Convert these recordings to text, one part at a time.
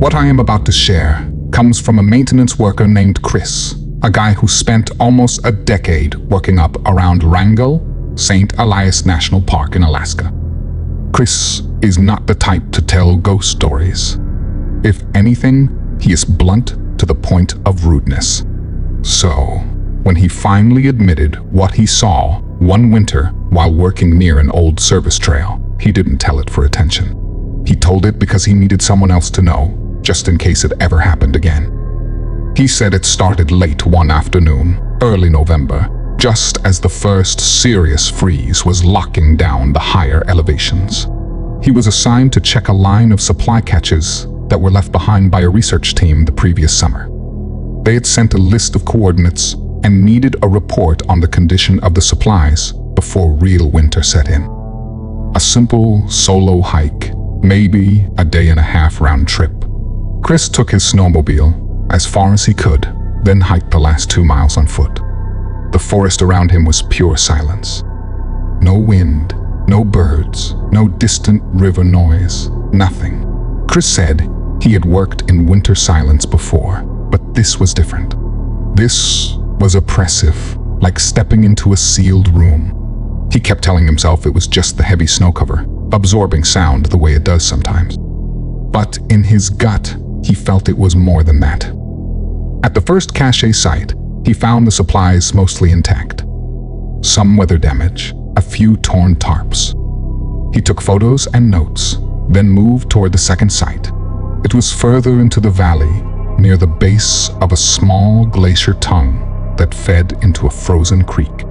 What I am about to share comes from a maintenance worker named Chris, a guy who spent almost a decade working up around Wrangell, St. Elias National Park in Alaska. Chris is not the type to tell ghost stories. If anything, he is blunt to the point of rudeness. So, when he finally admitted what he saw one winter while working near an old service trail, he didn't tell it for attention. He told it because he needed someone else to know, just in case it ever happened again. He said it started late one afternoon, early November, just as the first serious freeze was locking down the higher elevations. He was assigned to check a line of supply caches that were left behind by a research team the previous summer. They had sent a list of coordinates and needed a report on the condition of the supplies before real winter set in. A simple solo hike, maybe a day-and-a-half round trip. Chris took his snowmobile as far as he could, then hiked the last 2 miles on foot. The forest around him was pure silence. No wind, no birds, no distant river noise, nothing. Chris said he had worked in winter silence before, but this was different. This was oppressive, like stepping into a sealed room. He kept telling himself it was just the heavy snow cover, absorbing sound the way it does sometimes. But in his gut, he felt it was more than that. At the first cache site, he found the supplies mostly intact. Some weather damage, a few torn tarps. He took photos and notes, then moved toward the second site. It was further into the valley, near the base of a small glacier tongue that fed into a frozen creek.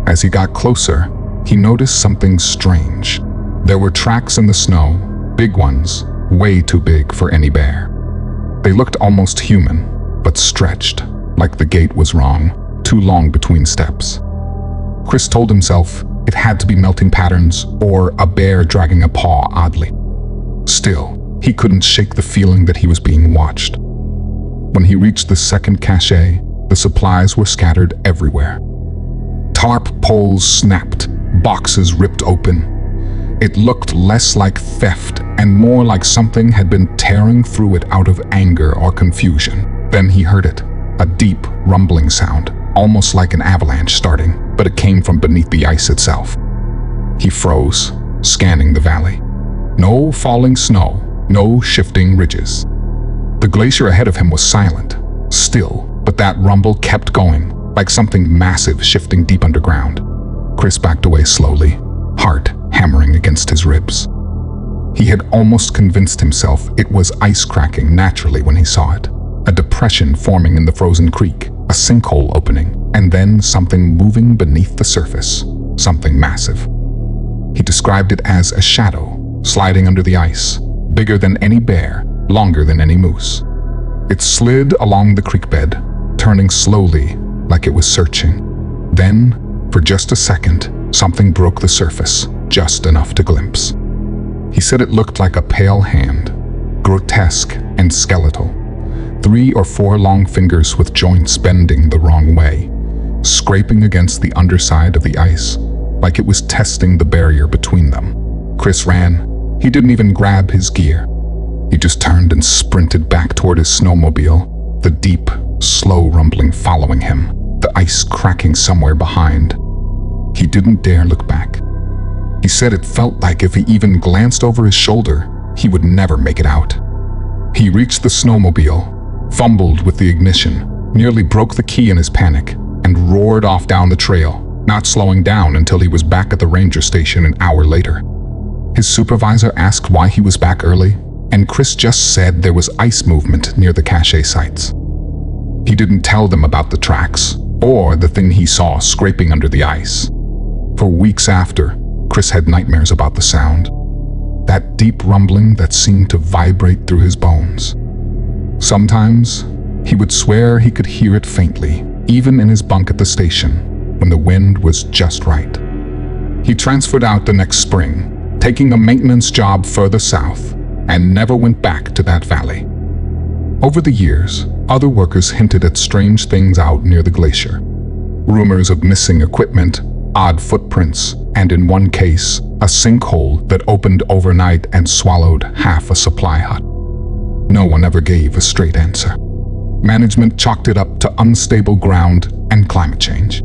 As he got closer, he noticed something strange. There were tracks in the snow, big ones, way too big for any bear. They looked almost human, but stretched, like the gait was wrong, too long between steps. Chris told himself it had to be melting patterns or a bear dragging a paw oddly. Still, he couldn't shake the feeling that he was being watched. When he reached the second cache, the supplies were scattered everywhere. Tarp poles snapped, boxes ripped open. It looked less like theft and more like something had been tearing through it out of anger or confusion. Then he heard it, a deep, rumbling sound, almost like an avalanche starting, but it came from beneath the ice itself. He froze, scanning the valley. No falling snow, no shifting ridges. The glacier ahead of him was silent, still, but that rumble kept going, like something massive shifting deep underground. Chris backed away slowly, heart hammering against his ribs. He had almost convinced himself it was ice cracking naturally when he saw it. A depression forming in the frozen creek, a sinkhole opening, and then something moving beneath the surface, something massive. He described it as a shadow, sliding under the ice, bigger than any bear, longer than any moose. It slid along the creek bed, turning slowly, like it was searching. Then, for just a second, something broke the surface, just enough to glimpse. He said it looked like a pale hand, grotesque and skeletal. 3 or 4 long fingers with joints bending the wrong way, scraping against the underside of the ice, like it was testing the barrier between them. Chris ran. He didn't even grab his gear. He just turned and sprinted back toward his snowmobile, the deep, slow rumbling following him, the ice cracking somewhere behind. He didn't dare look back. He said it felt like if he even glanced over his shoulder, he would never make it out. He reached the snowmobile, fumbled with the ignition, nearly broke the key in his panic, and roared off down the trail, not slowing down until he was back at the ranger station an hour later. His supervisor asked why he was back early, and Chris just said there was ice movement near the cache sites. He didn't tell them about the tracks, or the thing he saw scraping under the ice. For weeks after, Chris had nightmares about the sound, that deep rumbling that seemed to vibrate through his bones. Sometimes, he would swear he could hear it faintly, even in his bunk at the station, when the wind was just right. He transferred out the next spring, taking a maintenance job further south, and never went back to that valley. Over the years, other workers hinted at strange things out near the glacier. Rumors of missing equipment, odd footprints, and in one case, a sinkhole that opened overnight and swallowed half a supply hut. No one ever gave a straight answer. Management chalked it up to unstable ground and climate change.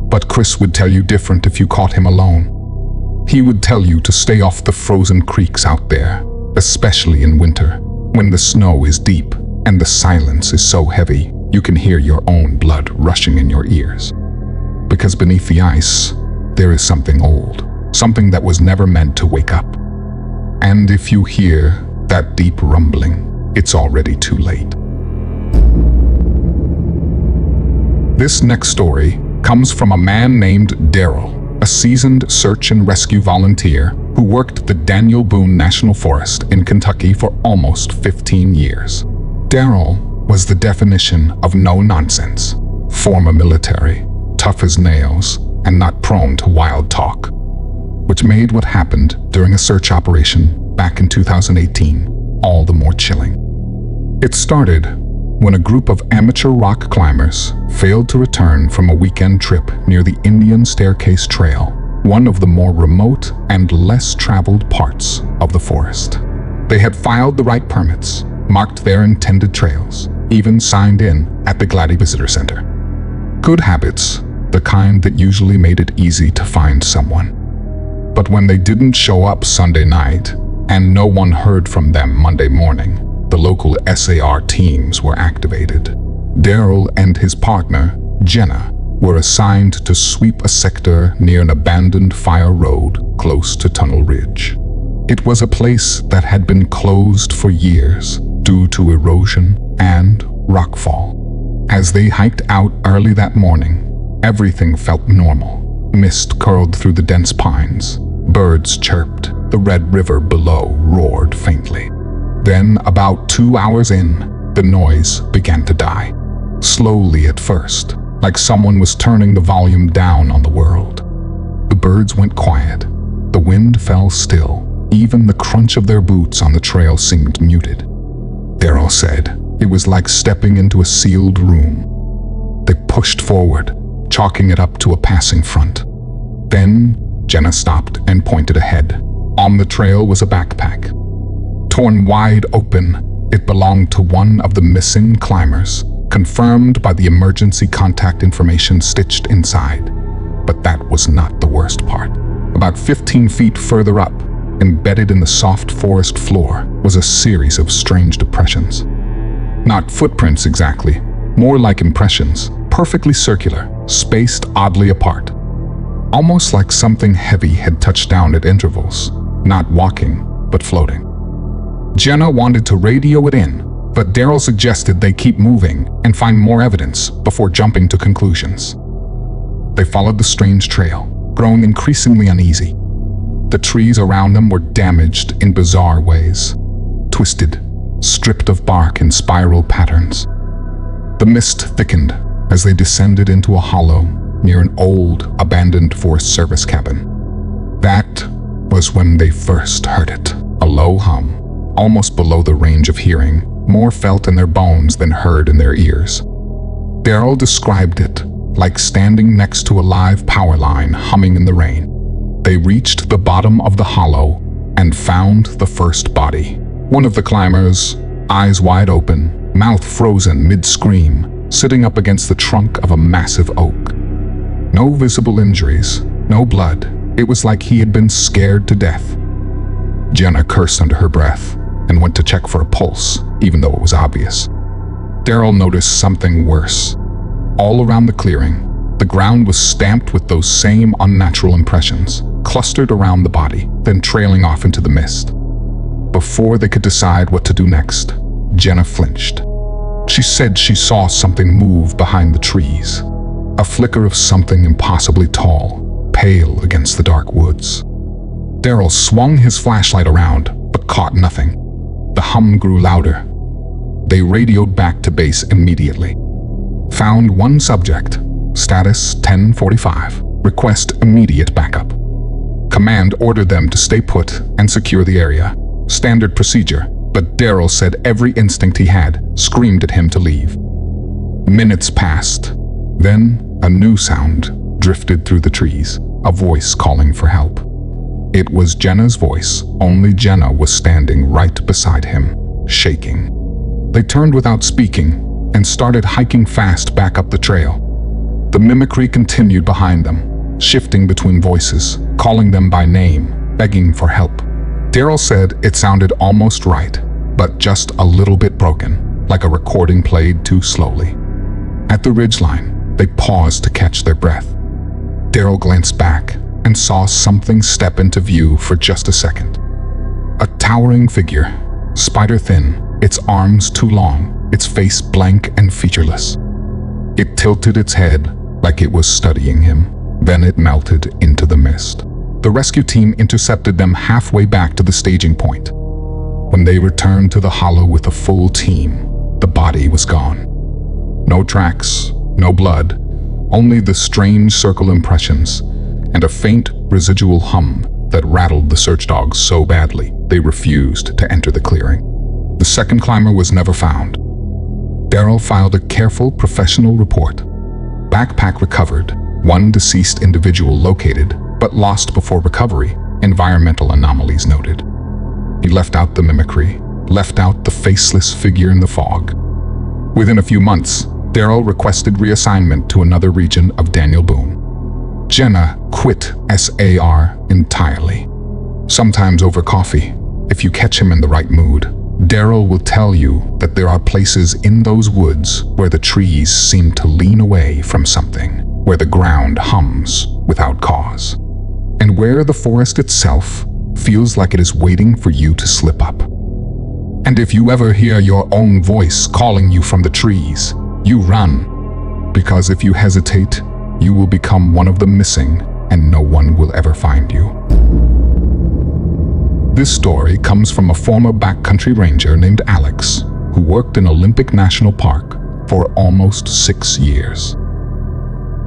But Chris would tell you different if you caught him alone. He would tell you to stay off the frozen creeks out there, especially in winter, when the snow is deep and the silence is so heavy you can hear your own blood rushing in your ears. Because beneath the ice, there is something old, something that was never meant to wake up. And if you hear that deep rumbling, it's already too late. This next story comes from a man named Daryl, a seasoned search and rescue volunteer who worked the Daniel Boone National Forest in Kentucky for almost 15 years. Daryl was the definition of no nonsense, former military, tough as nails, and not prone to wild talk, which made what happened during a search operation back in 2018 all the more chilling. It started when a group of amateur rock climbers failed to return from a weekend trip near the Indian Staircase Trail, one of the more remote and less traveled parts of the forest. They had filed the right permits, marked their intended trails, even signed in at the Glady Visitor Center. Good habits, the kind that usually made it easy to find someone. But when they didn't show up Sunday night, and no one heard from them Monday morning, the local SAR teams were activated. Daryl and his partner, Jenna, were assigned to sweep a sector near an abandoned fire road close to Tunnel Ridge. It was a place that had been closed for years due to erosion and rockfall. As they hiked out early that morning, everything felt normal. Mist curled through the dense pines. Birds chirped. The Red River below roared faintly. Then, about 2 hours in, the noise began to die. Slowly at first, like someone was turning the volume down on the world. The birds went quiet. The wind fell still. Even the crunch of their boots on the trail seemed muted. Daryl said it was like stepping into a sealed room. They pushed forward, chalking it up to a passing front. Then, Jenna stopped and pointed ahead. On the trail was a backpack. Torn wide open, it belonged to one of the missing climbers, confirmed by the emergency contact information stitched inside. But that was not the worst part. About 15 feet further up, embedded in the soft forest floor, was a series of strange depressions. Not footprints exactly, more like impressions, perfectly circular, spaced oddly apart. Almost like something heavy had touched down at intervals, not walking, but floating. Jenna wanted to radio it in, but Daryl suggested they keep moving and find more evidence before jumping to conclusions. They followed the strange trail, growing increasingly uneasy. The trees around them were damaged in bizarre ways, twisted, stripped of bark in spiral patterns. The mist thickened as they descended into a hollow near an old, abandoned Forest Service cabin. That was when they first heard it, a low hum, almost below the range of hearing, more felt in their bones than heard in their ears. Daryl described it like standing next to a live power line humming in the rain. They reached the bottom of the hollow and found the first body. One of the climbers, eyes wide open, mouth frozen mid-scream, sitting up against the trunk of a massive oak. No visible injuries, no blood. It was like he had been scared to death. Jenna cursed under her breath and went to check for a pulse, even though it was obvious. Daryl noticed something worse. All around the clearing, the ground was stamped with those same unnatural impressions, clustered around the body, then trailing off into the mist. Before they could decide what to do next, Jenna flinched. She said she saw something move behind the trees, a flicker of something impossibly tall, pale against the dark woods. Daryl swung his flashlight around, but caught nothing. The hum grew louder. They radioed back to base immediately. Found one subject, status 1045, request immediate backup. Command ordered them to stay put and secure the area. Standard procedure, but Daryl said every instinct he had screamed at him to leave. Minutes passed. Then a new sound drifted through the trees, a voice calling for help. It was Jenna's voice, only Jenna was standing right beside him. shaking. They turned without speaking and started hiking fast back up the trail. The mimicry continued behind them, shifting between voices, calling them by name, begging for help. Daryl said it sounded almost right, but just a little bit broken, like a recording played too slowly. At the ridgeline, they paused to catch their breath. Daryl glanced back and saw something step into view for just a second. A towering figure, spider-thin, its arms too long, its face blank and featureless. It tilted its head like it was studying him, then it melted into the mist. The rescue team intercepted them halfway back to the staging point. When they returned to the hollow with a full team, the body was gone. No tracks, no blood, only the strange circle impressions and a faint residual hum that rattled the search dogs so badly they refused to enter the clearing. The second climber was never found. Daryl filed a careful professional report. Backpack recovered, one deceased individual located, but lost before recovery, environmental anomalies noted. He left out the mimicry, left out the faceless figure in the fog. Within a few months, Daryl requested reassignment to another region of Daniel Boone. Jenna quit SAR entirely. Sometimes over coffee, if you catch him in the right mood, Daryl will tell you that there are places in those woods where the trees seem to lean away from something, where the ground hums without cause, and where the forest itself feels like it is waiting for you to slip up. And if you ever hear your own voice calling you from the trees, you run, because if you hesitate, you will become one of the missing and no one will ever find you. This story comes from a former backcountry ranger named Alex, who worked in Olympic National Park for almost 6 years.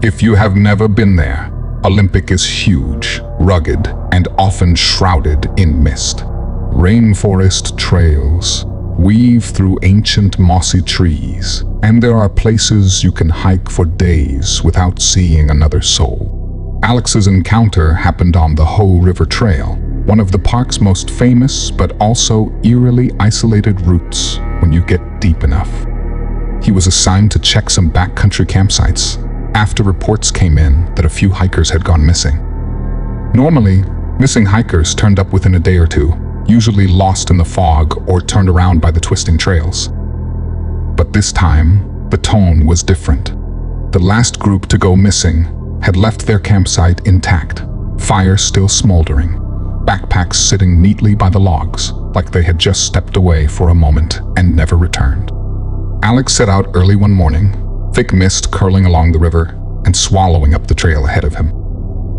If you have never been there, Olympic is huge, rugged, and often shrouded in mist. Rainforest trails weave through ancient mossy trees, and there are places you can hike for days without seeing another soul. Alex's encounter happened on the Hoh River Trail, one of the park's most famous but also eerily isolated routes when you get deep enough. He was assigned to check some backcountry campsites after reports came in that a few hikers had gone missing. Normally, missing hikers turned up within a day or two, usually lost in the fog or turned around by the twisting trails. But this time, the tone was different. The last group to go missing had left their campsite intact, fire still smoldering, backpacks sitting neatly by the logs, like they had just stepped away for a moment and never returned. Alex set out early one morning, thick mist curling along the river and swallowing up the trail ahead of him.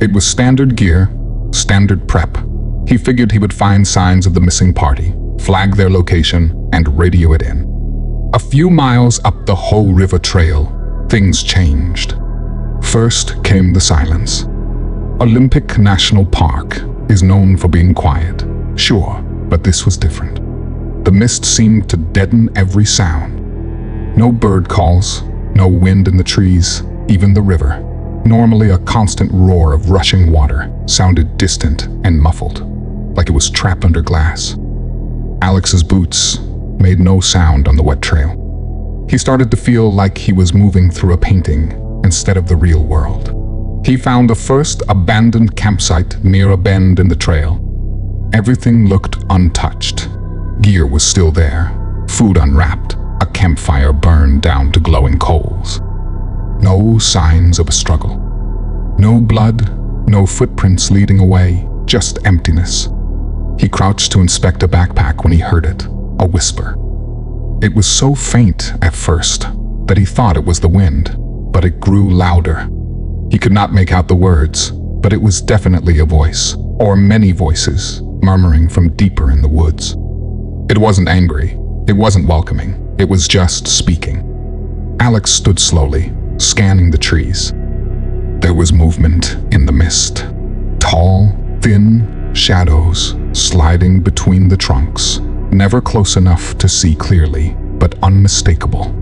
It was standard gear, standard prep. He figured he would find signs of the missing party, flag their location, and radio it in. A few miles up the Hoh River Trail, things changed. First came the silence. Olympic National Park is known for being quiet, sure, but this was different. The mist seemed to deaden every sound. No bird calls, no wind in the trees, even the river, normally a constant roar of rushing water, sounded distant and muffled, like it was trapped under glass. Alex's boots made no sound on the wet trail. He started to feel like he was moving through a painting instead of the real world. He found the first abandoned campsite near a bend in the trail. Everything looked untouched. Gear was still there, food unwrapped, a campfire burned down to glowing coals. No signs of a struggle. No blood, no footprints leading away, just emptiness. He crouched to inspect a backpack when he heard it, a whisper. It was so faint at first that he thought it was the wind, but it grew louder. He could not make out the words, but it was definitely a voice, or many voices, murmuring from deeper in the woods. It wasn't angry, it wasn't welcoming, it was just speaking. Alex stood slowly, scanning the trees. There was movement in the mist. Tall, thin shadows sliding between the trunks, never close enough to see clearly, but unmistakable.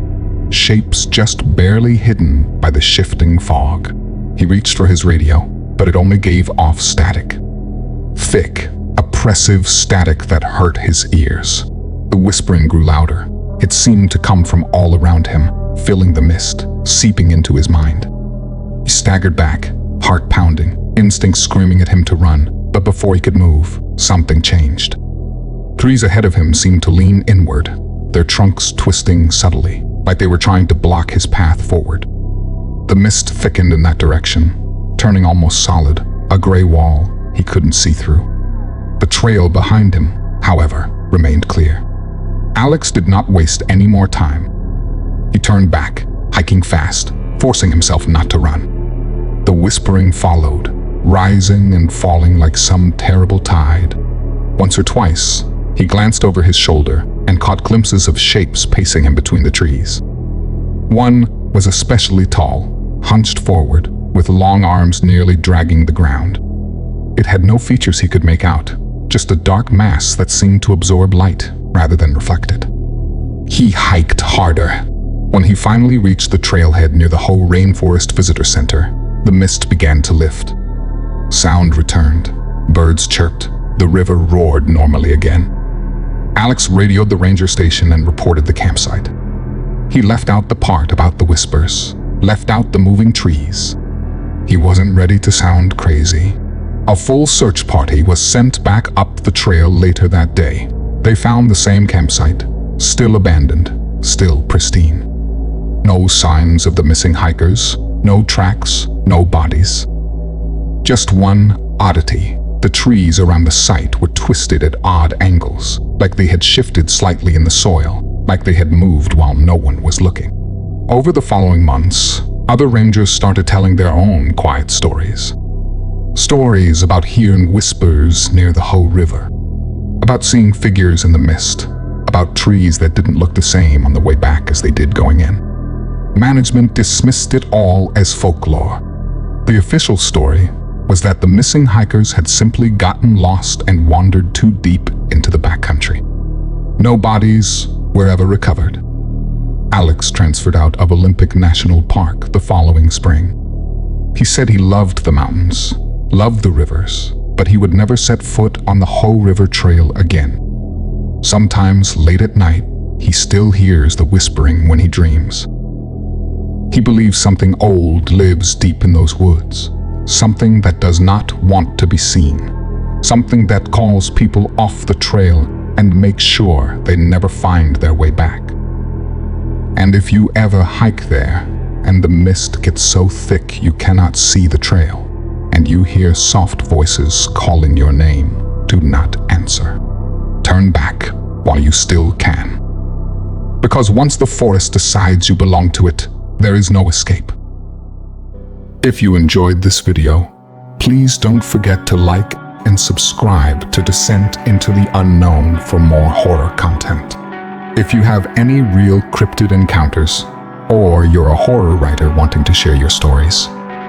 Shapes just barely hidden by the shifting fog. He reached for his radio, but it only gave off static. Thick, oppressive static that hurt his ears. The whispering grew louder. It seemed to come from all around him, filling the mist, seeping into his mind. He staggered back, heart pounding, instinct screaming at him to run, but before he could move, something changed. Trees ahead of him seemed to lean inward, their trunks twisting subtly, like they were trying to block his path forward. The mist thickened in that direction, turning almost solid, a gray wall he couldn't see through. The trail behind him, however, remained clear. Alex did not waste any more time. He turned back, hiking fast, forcing himself not to run. The whispering followed, rising and falling like some terrible tide. Once or twice, he glanced over his shoulder and caught glimpses of shapes pacing him between the trees. One was especially tall, hunched forward, with long arms nearly dragging the ground. It had no features he could make out, just a dark mass that seemed to absorb light rather than reflect it. He hiked harder. When he finally reached the trailhead near the Ho Rainforest Visitor Center, the mist began to lift. Sound returned. Birds chirped. The river roared normally again. Alex radioed the ranger station and reported the campsite. He left out the part about the whispers, left out the moving trees. He wasn't ready to sound crazy. A full search party was sent back up the trail later that day. They found the same campsite, still abandoned, still pristine. No signs of the missing hikers, no tracks, no bodies. Just one oddity. The trees around the site were twisted at odd angles, like they had shifted slightly in the soil, like they had moved while no one was looking. Over the following months, other rangers started telling their own quiet stories. Stories about hearing whispers near the Ho River, about seeing figures in the mist, about trees that didn't look the same on the way back as they did going in. Management dismissed it all as folklore. The official story was that the missing hikers had simply gotten lost and wandered too deep into the backcountry. No bodies were ever recovered. Alex transferred out of Olympic National Park the following spring. He said he loved the mountains, loved the rivers, but he would never set foot on the Ho River Trail again. Sometimes late at night, he still hears the whispering when he dreams. He believes something old lives deep in those woods, something that does not want to be seen, something that calls people off the trail and makes sure they never find their way back. And if you ever hike there, and the mist gets so thick you cannot see the trail, and you hear soft voices calling your name, do not answer. Turn back while you still can. Because once the forest decides you belong to it, there is no escape. If you enjoyed this video, please don't forget to like and subscribe to Descent into the Unknown for more horror content. If you have any real cryptid encounters, or you're a horror writer wanting to share your stories,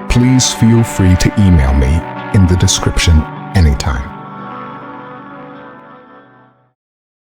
please feel free to email me in the description anytime.